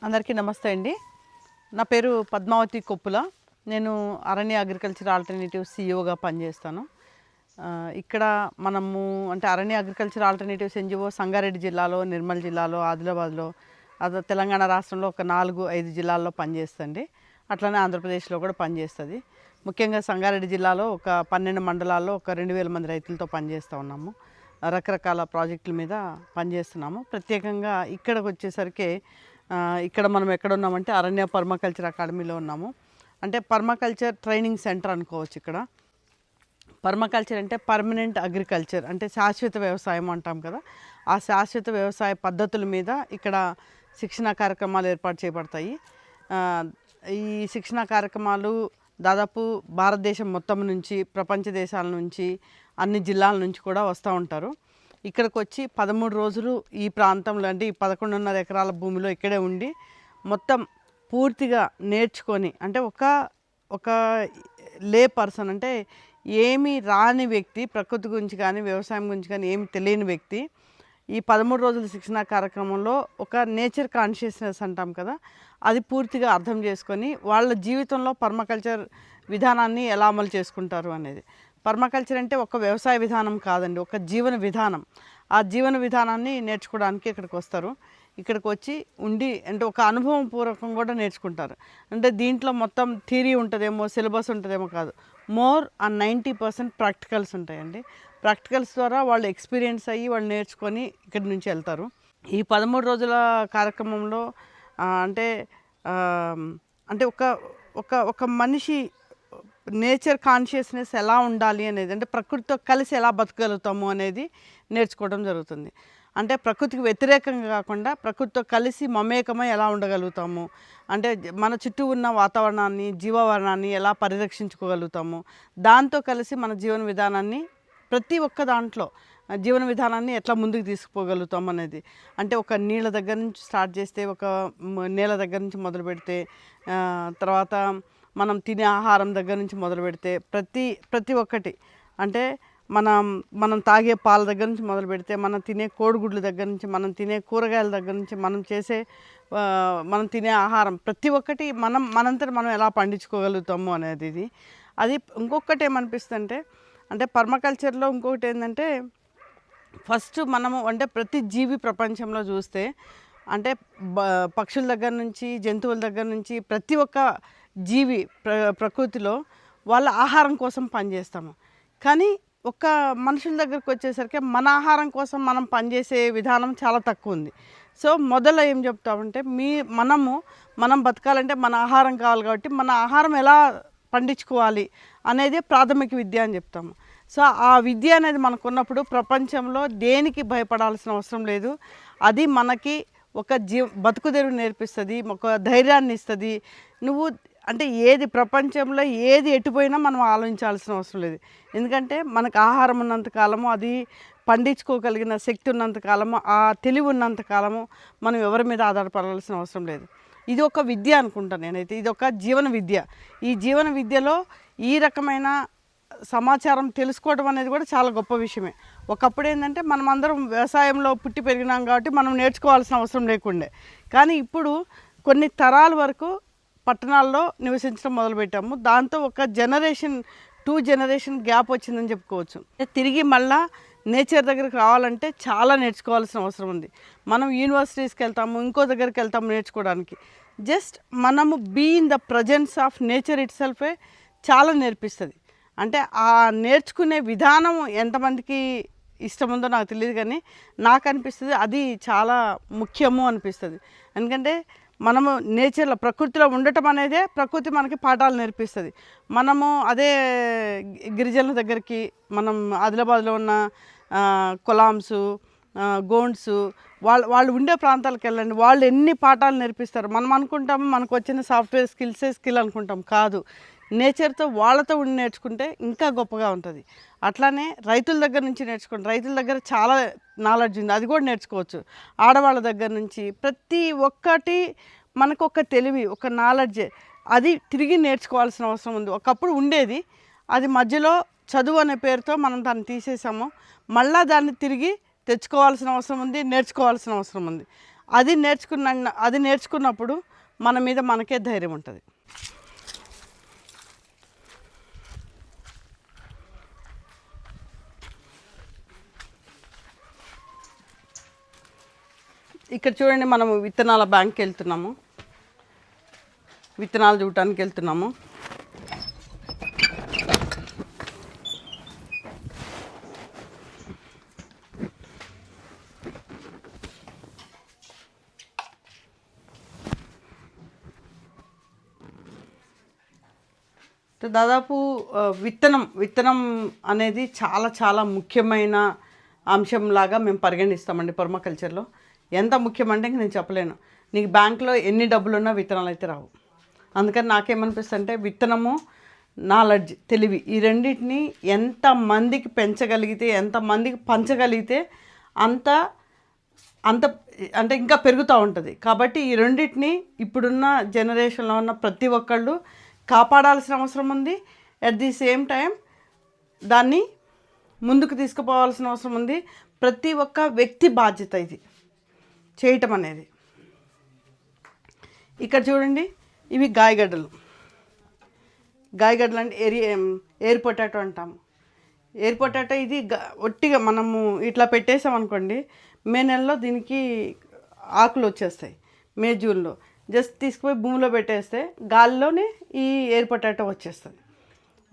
అందరికీ నమస్తే అండి. నా పేరు పద్మావతి కొప్పుల. నేను అరణ్య అగ్రికల్చర్ ఆల్టర్నేటివ్ సీఈఓగా పనిచేస్తాను. ఇక్కడ మనము అంటే అరణ్య అగ్రికల్చర్ ఆల్టర్నేటివ్స్ ఎన్‌జీఓ సంగారెడ్డి జిల్లాలో, నిర్మల్ జిల్లాలో, ఆదిలాబాద్‌లో, తెలంగాణ రాష్ట్రంలో ఒక 4, 5 జిల్లాల్లో పనిచేస్తుంది. అట్లనే ఆంధ్రప్రదేశ్లో కూడా పనిచేస్తుంది. ముఖ్యంగా సంగారెడ్డి జిల్లాలో ఒక 12 మండలాల్లో ఒక 2000 మంది రైతులతో పనిచేస్తూ ఉన్నాము. రకరకాల ప్రాజెక్టుల మీద పనిచేస్తున్నాము. ప్రత్యేకంగా ఇక్కడికి వచ్చేసరికి ఇక్కడ మనం ఎక్కడున్నామంటే అరణ్య పర్మాకల్చర్ అకాడమీలో ఉన్నాము. అంటే పర్మాకల్చర్ ట్రైనింగ్ సెంటర్ అనుకోవచ్చు. ఇక్కడ పర్మాకల్చర్ అంటే పర్మనెంట్ అగ్రికల్చర్, అంటే శాశ్వత వ్యవసాయం అంటాం కదా. ఆ శాశ్వత వ్యవసాయ పద్ధతుల మీద ఇక్కడ శిక్షణా కార్యక్రమాలు ఏర్పాటు చేయబడతాయి. ఈ శిక్షణా కార్యక్రమాలు దాదాపు భారతదేశం మొత్తం నుంచి, ప్రపంచ దేశాల నుంచి, అన్ని జిల్లాల నుంచి కూడా వస్తూ ఉంటారు. ఇక్కడికి వచ్చి 13 రోజులు ఈ ప్రాంతంలో అంటే ఈ 11.5 ఎకరాల భూమిలో ఇక్కడే ఉండి మొత్తం పూర్తిగా నేర్చుకొని, అంటే ఒక లే పర్సన్, అంటే ఏమీ రాని వ్యక్తి, ప్రకృతి గురించి కానీ వ్యవసాయం గురించి కానీ ఏమి తెలియని వ్యక్తి ఈ 13 రోజుల శిక్షణా కార్యక్రమంలో ఒక నేచర్ కాన్షియస్నెస్ అంటాం కదా, అది పూర్తిగా అర్థం చేసుకొని వాళ్ళ జీవితంలో పర్మాకల్చర్ విధానాన్ని ఎలా అమలు చేసుకుంటారు అనేది. పర్మాకల్చర్ అంటే ఒక వ్యవసాయ విధానం కాదండి, ఒక జీవన విధానం. ఆ జీవన విధానాన్ని నేర్చుకోవడానికి ఇక్కడికి వస్తారు. ఇక్కడికి వచ్చి ఉండి అంటే ఒక అనుభవం పూర్వకం కూడా నేర్చుకుంటారు. అంటే దీంట్లో మొత్తం థియరీ ఉంటుందేమో, సిలబస్ ఉంటుందేమో కాదు, మోర్ ఆన్ 90% ప్రాక్టికల్స్ ఉంటాయండి. ప్రాక్టికల్స్ ద్వారా వాళ్ళు ఎక్స్పీరియన్స్ అయ్యి వాళ్ళు నేర్చుకొని ఇక్కడి నుంచి వెళ్తారు. ఈ 13 రోజుల కార్యక్రమంలో అంటే అంటే ఒక ఒక ఒక మనిషి నేచర్ కాన్షియస్నెస్ ఎలా ఉండాలి అనేది, అంటే ప్రకృతితో కలిసి ఎలా బతకగలుగుతాము అనేది నేర్చుకోవడం జరుగుతుంది. అంటే ప్రకృతికి వ్యతిరేకంగా కాకుండా ప్రకృతితో కలిసి మమేకమై ఎలా ఉండగలుగుతాము, అంటే మన చుట్టూ ఉన్న వాతావరణాన్ని, జీవవరణాన్ని ఎలా పరిరక్షించుకోగలుగుతాము, దాంతో కలిసి మన జీవన విధానాన్ని ప్రతి ఒక్క దాంట్లో జీవన విధానాన్ని ఎట్లా ముందుకు తీసుకుపోగలుగుతాం అనేది. అంటే ఒక నీళ్ళ దగ్గర నుంచి స్టార్ట్ చేస్తే, ఒక నేల దగ్గర నుంచి మొదలు పెడితే, తర్వాత మనం తినే ఆహారం దగ్గర నుంచి మొదలు పెడితే ప్రతి ఒక్కటి, అంటే మనం తాగే పాల దగ్గర నుంచి మొదలు పెడితే, మనం తినే కోడిగుడ్ల దగ్గర నుంచి, మనం తినే కూరగాయల దగ్గర నుంచి, మనం తినే ఆహారం ప్రతి ఒక్కటి మనంతట మనం ఎలా పండించుకోగలుగుతాము అనేది ఇది. అది ఇంకొకటి ఏమనిపిస్తుందంటే, అంటే పర్మాకల్చర్లో ఇంకొకటి ఏంటంటే, ఫస్ట్ మనము అంటే ప్రతి జీవి ప్రపంచంలో చూస్తే, అంటే పక్షుల దగ్గర నుంచి, జంతువుల దగ్గర నుంచి ప్రతి ఒక్క జీవి ప్రకృతిలో వాళ్ళ ఆహారం కోసం పనిచేస్తాము. కానీ ఒక మనుషుల దగ్గరికి వచ్చేసరికి మన ఆహారం కోసం మనం పనిచేసే విధానం చాలా తక్కువ ఉంది. సో మొదలు ఏం చెప్తామంటే, మనం బతకాలంటే మన ఆహారం కావాలి, కాబట్టి మన ఆహారం ఎలా పండించుకోవాలి అనేది ప్రాథమిక విద్య అని చెప్తాము. సో ఆ విద్య అనేది మనకు ఉన్నప్పుడు ప్రపంచంలో దేనికి భయపడాల్సిన అవసరం లేదు. అది మనకి ఒక బతుకుదెరువు నేర్పిస్తుంది, ఒక ధైర్యాన్ని ఇస్తుంది. నువ్వు అంటే ప్రపంచంలో ఏది ఎటుపోయినా మనం ఆలోచించాల్సిన అవసరం లేదు. ఎందుకంటే మనకు ఆహారం ఉన్నంతకాలము, అది పండించుకోగలిగిన శక్తి ఉన్నంతకాలము, ఆ తెలివి ఉన్నంతకాలము మనం ఎవరి మీద ఆధారపడాల్సిన అవసరం లేదు. ఇది ఒక విద్య అనుకుంటాను నేనైతే. ఇది ఒక జీవన విద్య. ఈ జీవన విద్యలో ఈ రకమైన సమాచారం తెలుసుకోవడం అనేది కూడా చాలా గొప్ప విషయమే. ఒకప్పుడు ఏంటంటే మనం అందరం వ్యవసాయంలో పుట్టి పెరిగినాం కాబట్టి మనం నేర్చుకోవాల్సిన అవసరం లేకుండే. కానీ ఇప్పుడు కొన్ని తరాల వరకు పట్టణాల్లో నివసించడం మొదలుపెట్టాము. దాంతో ఒక 2 జనరేషన్ గ్యాప్ వచ్చిందని చెప్పుకోవచ్చు. తిరిగి మళ్ళా నేచర్ దగ్గరికి రావాలంటే చాలా నేర్చుకోవాల్సిన అవసరం ఉంది. మనం యూనివర్సిటీస్కి వెళ్తాము, ఇంకో దగ్గరికి వెళ్తాము నేర్చుకోవడానికి. జస్ట్ మనము be in the presence of nature it సెల్ఫే చాలా నేర్పిస్తుంది. అంటే ఆ నేర్చుకునే విధానం ఎంతమందికి ఇష్టం ఉందో నాకు తెలియదు, కానీ నాకు అనిపిస్తుంది అది చాలా ముఖ్యము అనిపిస్తుంది. ఎందుకంటే మనము నేచర్లో, ప్రకృతిలో ఉండటం అనేదే ప్రకృతి మనకి పాఠాలు నేర్పిస్తుంది. మనము అదే గిరిజనుల దగ్గరికి, మనం ఆదిలాబాద్లో ఉన్న కొలాంసు, గోండ్సు, వాళ్ళు ఉండే ప్రాంతాలకు వెళ్ళండి, వాళ్ళు ఎన్ని పాఠాలు నేర్పిస్తారు. మనం అనుకుంటాము మనకు వచ్చిన సాఫ్ట్వేర్ స్కిల్ అనుకుంటాం, కాదు. నేచర్తో వాళ్ళతో ఉండి నేర్చుకుంటే ఇంకా గొప్పగా ఉంటుంది. అట్లానే రైతుల దగ్గర నుంచి నేర్చుకోండి. రైతుల దగ్గర చాలా నాలెడ్జ్ ఉంది, అది కూడా నేర్చుకోవచ్చు. ఆడవాళ్ళ దగ్గర నుంచి ప్రతి ఒక్కటి మనకు ఒక తెలివి, ఒక నాలెడ్జ్, అది తిరిగి నేర్చుకోవాల్సిన అవసరం ఉంది. ఒకప్పుడు ఉండేది, అది మధ్యలో చదువు అనే పేరుతో మనం దాన్ని తీసేసాము. మళ్ళీ దాన్ని తిరిగి తెచ్చుకోవాల్సిన అవసరం ఉంది, నేర్చుకోవాల్సిన అవసరం ఉంది. అది నేర్చుకున్నప్పుడు మన మీద మనకే ధైర్యం ఉంటుంది. ఇక్కడ చూడండి, మనము విత్తనాల బ్యాంక్కి వెళ్తున్నాము, విత్తనాలు చూడటానికి వెళ్తున్నాము. దాదాపు విత్తనం అనేది చాలా చాలా ముఖ్యమైన అంశంలాగా మేము పరిగణిస్తామండి పర్మాకల్చర్లో. ఎంత ముఖ్యమంటే ఇంక నేను చెప్పలేను. నీకు బ్యాంక్లో ఎన్ని డబ్బులున్నా విత్తనాలు అయితే రావు. అందుకని నాకేమనిపిస్తుంది అంటే విత్తనము, నాలెడ్జ్, తెలివి, ఈ రెండింటిని ఎంతమందికి పెంచగలిగితే, ఎంతమందికి పంచగలిగితే అంత అంత అంటే ఇంకా పెరుగుతూ ఉంటుంది. కాబట్టి ఈ రెండింటిని ఇప్పుడున్న జనరేషన్లో ఉన్న ప్రతి ఒక్కళ్ళు కాపాడాల్సిన అవసరం ఉంది. అట్ ది సేమ్ టైం దాన్ని ముందుకు తీసుకుపోవాల్సిన అవసరం ఉంది. ప్రతి ఒక్క వ్యక్తి బాధ్యత ఇది చేయటం అనేది. ఇక్కడ చూడండి, ఇవి గాయగడ్డలు అంటే ఎయిర్ పొటాటో అంటాము. ఎయిర్ పొటాటో ఇది ఒట్టిగా మనము ఇట్లా పెట్టేసామనుకోండి, మే నెలలో దీనికి ఆకులు వచ్చేస్తాయి. మే జూన్లో జస్ట్ తీసుకుపోయి భూమిలో పెట్టేస్తే గాలిలోనే ఈ ఎయిర్ పొటాటో వచ్చేస్తుంది.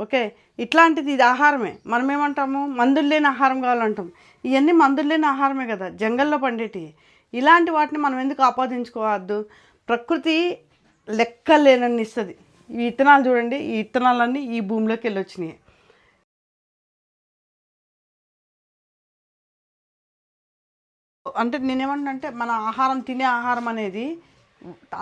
ఓకే, ఇట్లాంటిది ఇది ఆహారమే. మనం ఏమంటాము, మందులు లేని ఆహారం కావాలంటాం. ఇవన్నీ మందులు లేని ఆహారమే కదా, జంగల్లో పండేటివి. ఇలాంటి వాటిని మనం ఎందుకు ఆపాదించుకోవద్దు? ప్రకృతి లెక్కలేనన్ని ఇస్తుంది. ఈ విత్తనాలు చూడండి, ఈ విత్తనాలన్నీ ఈ భూమిలోకి వెళ్ళి వచ్చినాయి. అంటే నేనేమంటే మన తినే ఆహారం అనేది,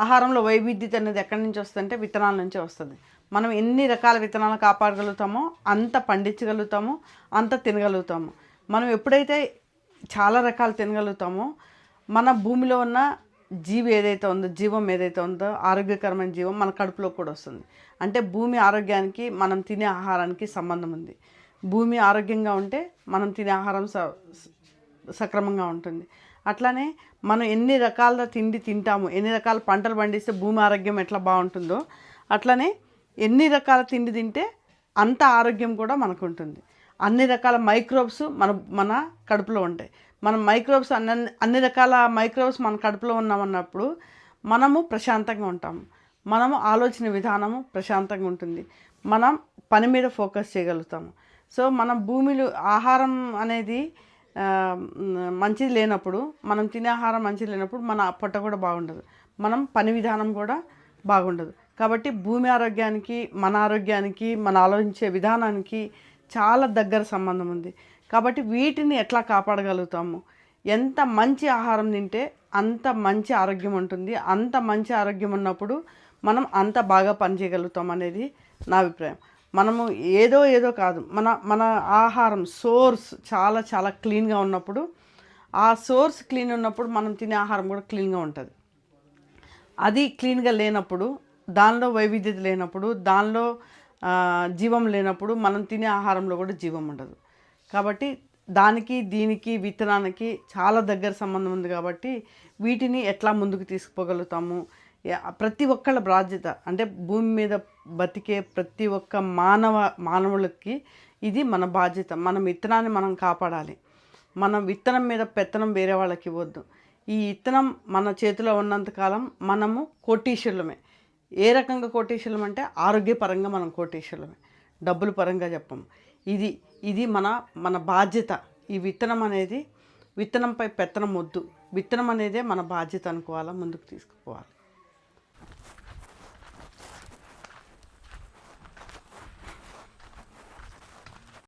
ఆహారంలో వైవిధ్యత అనేది ఎక్కడి నుంచి వస్తుందంటే విత్తనాల నుంచే వస్తుంది. మనం ఎన్ని రకాల విత్తనాలు కాపాడగలుగుతామో అంత పండించగలుగుతాము, అంత తినగలుగుతాము. మనం ఎప్పుడైతే చాలా రకాలు తినగలుగుతామో మన భూమిలో ఉన్న జీవం ఏదైతే ఉందో ఆరోగ్యకరమైన జీవం మన కడుపులో కూడా వస్తుంది. అంటే భూమి ఆరోగ్యానికి మనం తినే ఆహారానికి సంబంధం ఉంది. భూమి ఆరోగ్యంగా ఉంటే మనం తినే ఆహారం సక్రమంగా ఉంటుంది. అట్లానే మనం ఎన్ని రకాల తిండి తింటాము, ఎన్ని రకాల పంటలు పండిస్తే భూమి ఆరోగ్యం ఎట్లా బాగుంటుందో, అట్లనే ఎన్ని రకాల తిండి తింటే అంత ఆరోగ్యం కూడా మనకు ఉంటుంది. అన్ని రకాల మైక్రోబ్స్ మన కడుపులో ఉంటాయి. మనం మైక్రోబ్స్ అన్ని రకాల మైక్రోబ్స్ మన కడుపులో ఉన్నామన్నప్పుడు మనము ప్రశాంతంగా ఉంటాము. మనము ఆలోచన విధానము ప్రశాంతంగా ఉంటుంది. మనం పని మీద ఫోకస్ చేయగలుగుతాము. సో మన భూమిలో ఆహారం అనేది మంచిది లేనప్పుడు, మనం తినే ఆహారం మంచిది లేనప్పుడు మన పొట్ట కూడా బాగుండదు, మనం పని విధానం కూడా బాగుండదు. కాబట్టి భూమి ఆరోగ్యానికి, మన ఆరోగ్యానికి, మన ఆలోచించే విధానానికి చాలా దగ్గర సంబంధం ఉంది. కాబట్టి వీటిని ఎట్లా కాపాడగలుగుతాము? ఎంత మంచి ఆహారం తింటే అంత మంచి ఆరోగ్యం ఉంటుంది. అంత మంచి ఆరోగ్యం ఉన్నప్పుడు మనం అంత బాగా పనిచేయగలుగుతాం అనేది నా అభిప్రాయం. మనము ఏదో కాదు, మన ఆహారం సోర్స్ చాలా చాలా క్లీన్గా ఉన్నప్పుడు, ఆ సోర్స్ క్లీన్ ఉన్నప్పుడు మనం తినే ఆహారం కూడా క్లీన్గా ఉంటుంది. అది క్లీన్గా లేనప్పుడు, దానిలో వైవిధ్యత లేనప్పుడు, దానిలో జీవం లేనప్పుడు మనం తినే ఆహారంలో కూడా జీవం ఉండదు. కాబట్టి దీనికి విత్తనానికి చాలా దగ్గర సంబంధం ఉంది. కాబట్టి వీటిని ఎట్లా ముందుకు తీసుకుపోగలుగుతాము? ప్రతి ఒక్కళ్ళ బాధ్యత. అంటే భూమి మీద బతికే ప్రతి ఒక్క మానవులకి ఇది మన బాధ్యత. మనం విత్తనాన్ని మనం కాపాడాలి. మనం విత్తనం మీద పెత్తనం వేరే వాళ్ళకి ఇవ్వద్దు. ఈ విత్తనం మన చేతిలో ఉన్నంతకాలం మనము కోటీశ్వరులమే. ఏ రకంగా కోటీశ్వరులం అంటే ఆరోగ్యపరంగా మనం కోటీశ్వరులమే, డబ్బుల పరంగా చెప్పము. ఇది మన బాధ్యత. ఈ విత్తనంపై పెత్తనం వద్దు. విత్తనం అనేదే మన బాధ్యత అనుకోవాలా, ముందుకు తీసుకుపోవాలి.